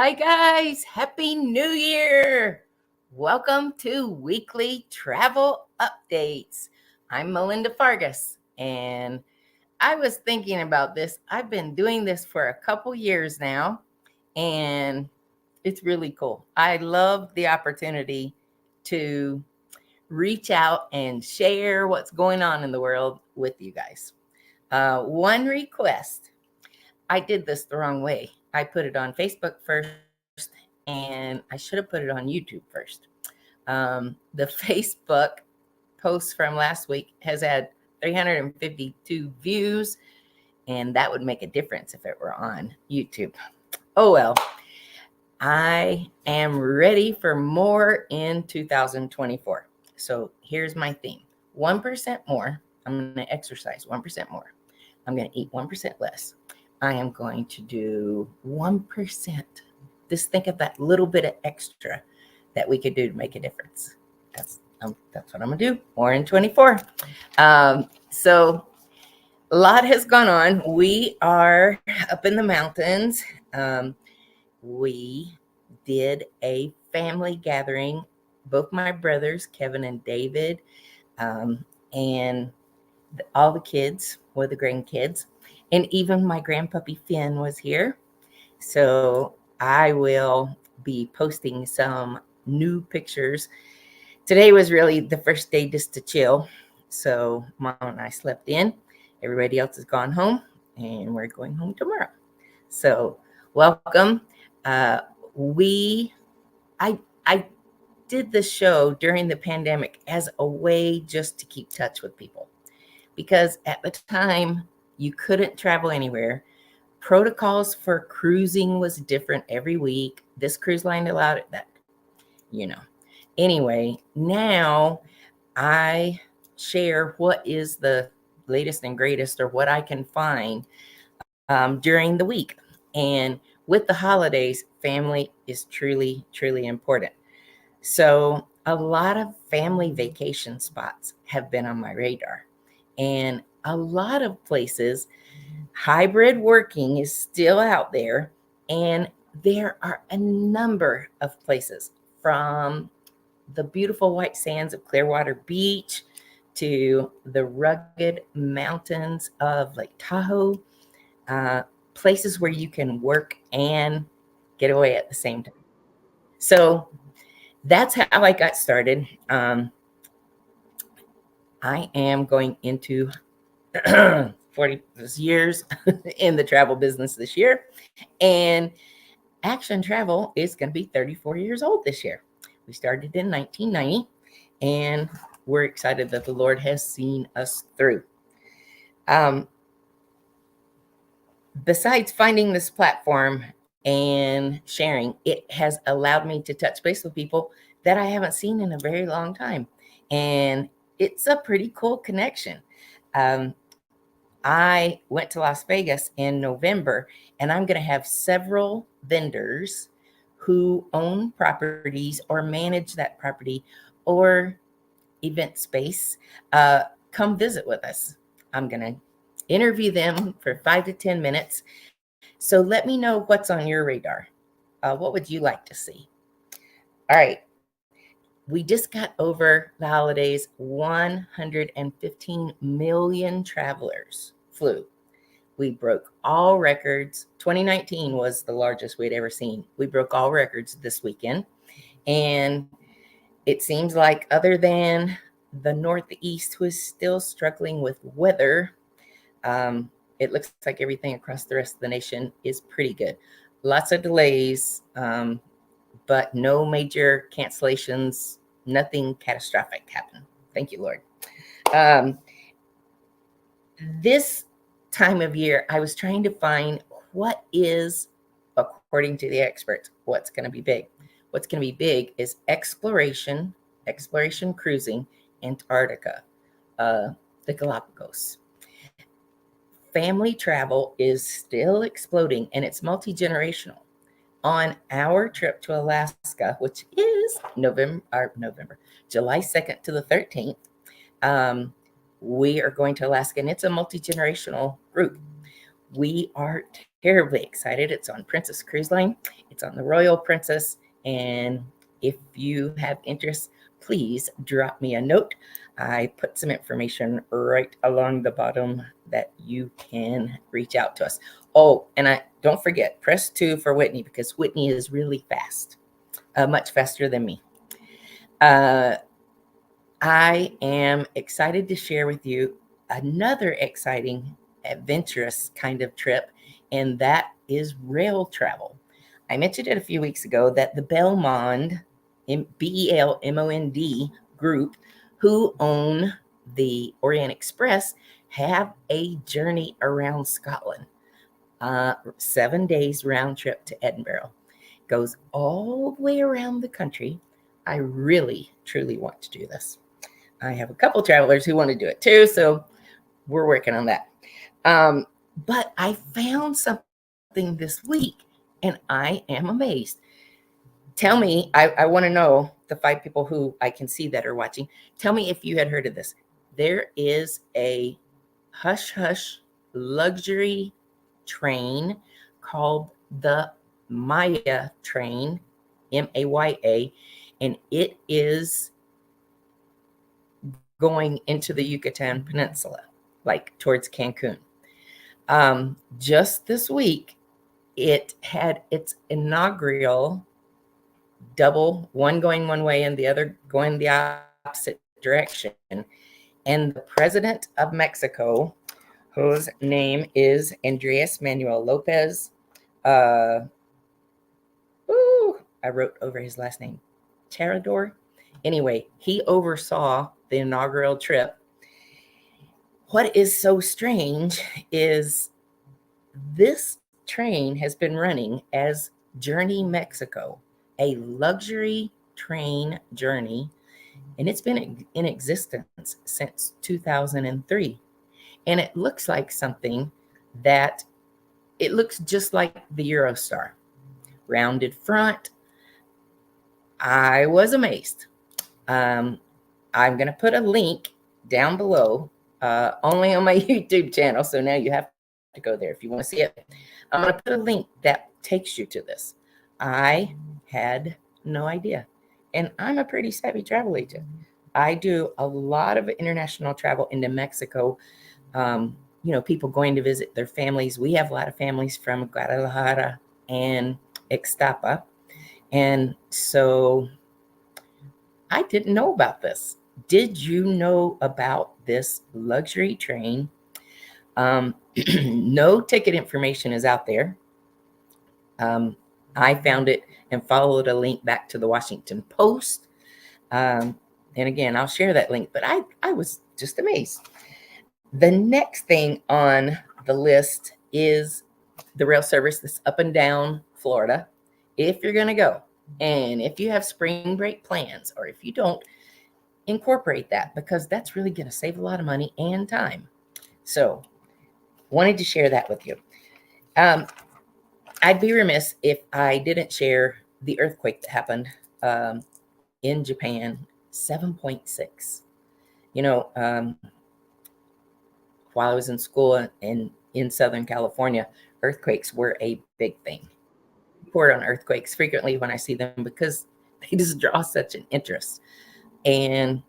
Hi, guys. Happy New Year. Welcome to Weekly Travel Updates. I'm Melinda Fargas, and I was thinking about this. I've been doing this for a couple years now, and it's really cool. I love the opportunity to reach out and share what's going on in the world with you guys. One request. I did this the wrong way. I put it on Facebook first, and I should have put it on YouTube first. The Facebook post from last week has had 352 views, and that would make a difference if it were on YouTube. Oh well, I am ready for more in 2024. So here's my theme: 1% more. I'm going to exercise 1% more. I'm going to eat 1% less. I am going to do 1%. Just think of that little bit of extra that we could do to make a difference. That's what I'm going to do. More in 24. So a lot has gone on. We are up in the mountains. We did a family gathering. Both my brothers, Kevin and David, and all the kids, or the grandkids, and even my grandpuppy Finn was here. So I will be posting some new pictures. Today was really the first day just to chill. So Mom and I slept in. Everybody else has gone home, and we're going home tomorrow. So welcome. I did the show during the pandemic as a way just to keep touch with people, because at the time you couldn't travel anywhere. Protocols for cruising was different every week. This cruise line allowed it, that, Anyway, now I share what is the latest and greatest, or what I can find during the week. And with the holidays, family is truly, truly important. So a lot of family vacation spots have been on my radar. And a lot of places, hybrid working is still out there. And there are a number of places, from the beautiful white sands of Clearwater Beach to the rugged mountains of Lake Tahoe, places where you can work and get away at the same time. So that's how I got started. I am going into 40 years in the travel business this year, and Action Travel is going to be 34 years old this year. We started in 1990, and we're excited that the Lord has seen us through. Besides finding this platform and sharing, it has allowed me to touch base with people that I haven't seen in a very long time. And it's a pretty cool connection. I went to Las Vegas in November, and I'm going to have several vendors who own properties or manage that property or event space come visit with us. I'm going to interview them for 5 to 10 minutes. So let me know what's on your radar. What would you like to see? All right. We just got over the holidays. 115 million travelers flew. We broke all records. 2019 was the largest we'd ever seen. We broke all records this weekend. And it seems like, other than the Northeast, who is still struggling with weather, it looks like everything across the rest of the nation is pretty good. Lots of delays, but no major cancellations. Nothing catastrophic happened. Thank you, Lord. This time of year, I was trying to find what is, according to the experts, what's going to be big. What's going to be big is exploration cruising, Antarctica, the Galapagos. Family travel is still exploding, and it's multi-generational. On our trip to Alaska, which is July 2nd to the 13th, we are going to Alaska, and it's a multi-generational group. we are terribly excited. It's on Princess Cruise Line. It's on the Royal Princess. And if you have interest, please drop me a note. I put some information right along the bottom that you can reach out to us. Oh, and I don't forget, press 2 for Whitney, because Whitney is really fast, much faster than me. I am excited to share with you another exciting, adventurous kind of trip, and that is rail travel. I mentioned it a few weeks ago that the Belmond, Belmond group, who own the Orient Express, have a journey around Scotland. 7 days round trip to Edinburgh. Goes all the way around the country. I really, truly want to do this. I have a couple travelers who want to do it too, so we're working on that. But I found something this week, and I am amazed. Tell me, I want to know, the 5 people who I can see that are watching, tell me if you had heard of this. There is a hush-hush luxury train called the Maya train, Maya, and it is going into the Yucatan Peninsula, like towards Cancun. Just this week, it had its inaugural double, one going one way and the other going the opposite direction. And the president of Mexico, whose name is Andres Manuel Lopez, I wrote over his last name, Charador. Anyway, he oversaw the inaugural trip. What is so strange is this train has been running as Journey Mexico, a luxury train journey, and it's been in existence since 2003. And it looks like something that it looks just like the Eurostar. Rounded front. I was amazed. I'm going to put a link down below, only on my YouTube channel. So now you have to go there if you want to see it. I'm going to put a link that takes you to this. I had no idea. And I'm a pretty savvy travel agent. I do a lot of international travel into Mexico. People going to visit their families. We have a lot of families from Guadalajara and Ixtapa. And so I didn't know about this. Did you know about this luxury train? No ticket information is out there. I found it and followed a link back to the Washington Post. And again, I'll share that link, but I was just amazed. The next thing on the list is the rail service that's up and down Florida. If you're going to go, and if you have spring break plans, or if you don't, incorporate that, because that's really going to save a lot of money and time. So wanted to share that with you. I'd be remiss if I didn't share the earthquake that happened in Japan, 7.6. While I was in school in Southern California, earthquakes were a big thing. I report on earthquakes frequently when I see them, because they just draw such an interest. And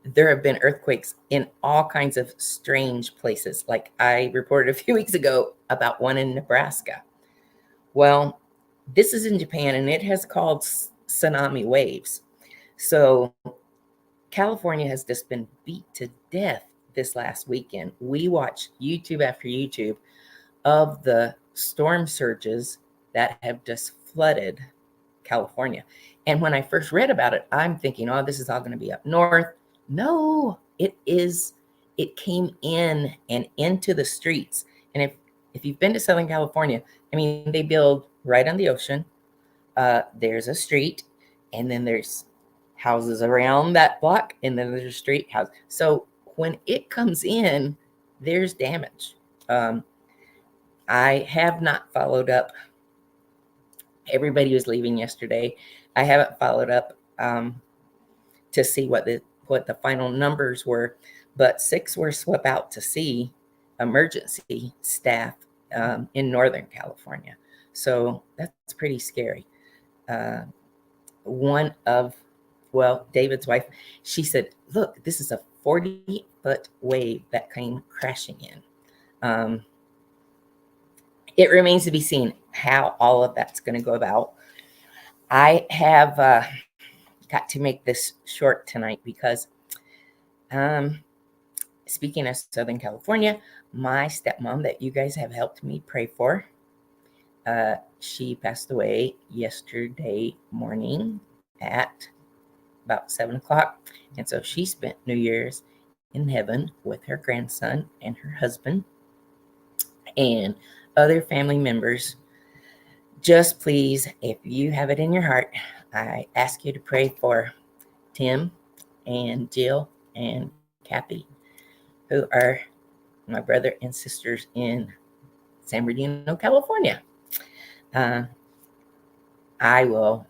there have been earthquakes in all kinds of strange places. Like I reported a few weeks ago about one in Nebraska. Well, this is in Japan, and it has caused tsunami waves. So California has just been beat to death this last weekend. We watched YouTube after YouTube of the storm surges that have just flooded California. And when I first read about it, I'm thinking, oh, this is all going to be up north. No, it came in and into the streets. And if you've been to Southern California, I mean, they build right on the ocean. There's a street, and then there's houses around that block, and then there's a street house. So when it comes in, there's damage. I have not followed up. Everybody was leaving yesterday. I haven't followed up to see what the final numbers were, but 6 were swept out to sea, emergency staff in Northern California. So that's pretty scary. One of, well, David's wife, she said, look, this is a 40-foot wave that came crashing in. It remains to be seen how all of that's going to go about. I have got to make this short tonight because speaking of Southern California, my stepmom that you guys have helped me pray for, she passed away yesterday morning at about 7 o'clock. And so she spent New Year's in heaven with her grandson and her husband and other family members. Just please, if you have it in your heart, I ask you to pray for Tim and Jill and Kathy, who are my brother and sisters in San Bernardino, California. I will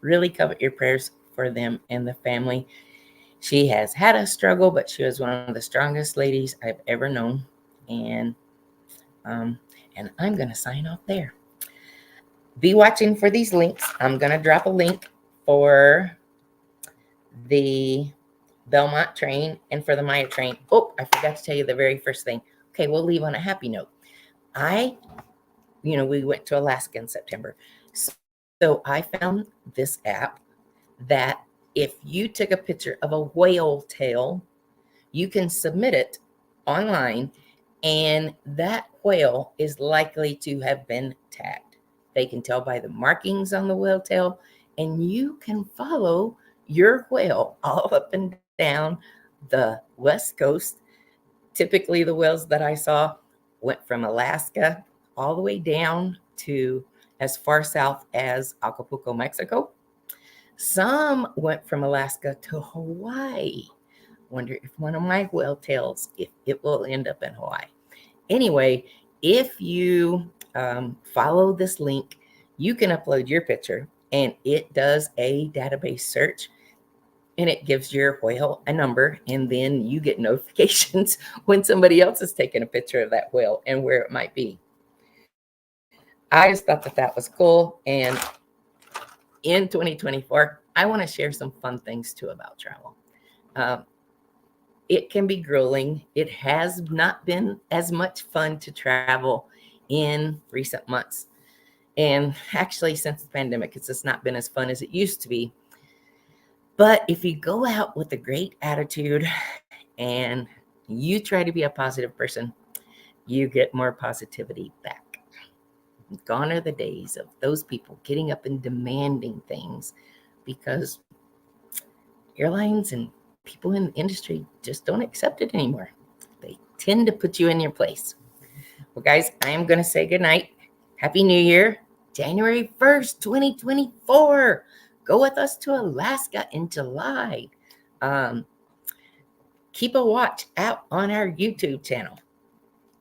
really covet your prayers for them and the family. She has had a struggle, but she was one of the strongest ladies I've ever known. And I'm going to sign off there. Be watching for these links. I'm going to drop a link for the Belmont train and for the Maya train. Oh, I forgot to tell you the very first thing. Okay, we'll leave on a happy note. We went to Alaska in September. So I found this app that if you took a picture of a whale tail, you can submit it online, and that whale is likely to have been tagged. They can tell by the markings on the whale tail, and you can follow your whale all up and down the West Coast. Typically, the whales that I saw went from Alaska all the way down to as far south as Acapulco, Mexico. Some went from Alaska to Hawaii. Wonder if one of my whale tails, if it will end up in Hawaii. Anyway, if you follow this link, you can upload your picture, and it does a database search, and it gives your whale a number, and then you get notifications when somebody else is taking a picture of that whale and where it might be. I just thought that was cool. And in 2024, I want to share some fun things too about travel. It can be grueling. It has not been as much fun to travel in recent months. And actually, since the pandemic, it's just not been as fun as it used to be. But if you go out with a great attitude and you try to be a positive person, you get more positivity back. Gone are the days of those people getting up and demanding things, because airlines and people in the industry just don't accept it anymore. They tend to put you in your place. Well, guys, I am going to say goodnight. Happy New Year, January 1st, 2024. Go with us to Alaska in July. Keep a watch out on our YouTube channel.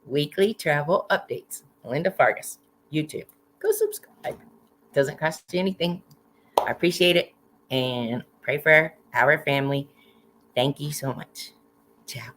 Weekly Travel Updates. Melinda Fargas, YouTube. Go subscribe. Doesn't cost you anything. I appreciate it. And pray for our family. Thank you so much. Ciao.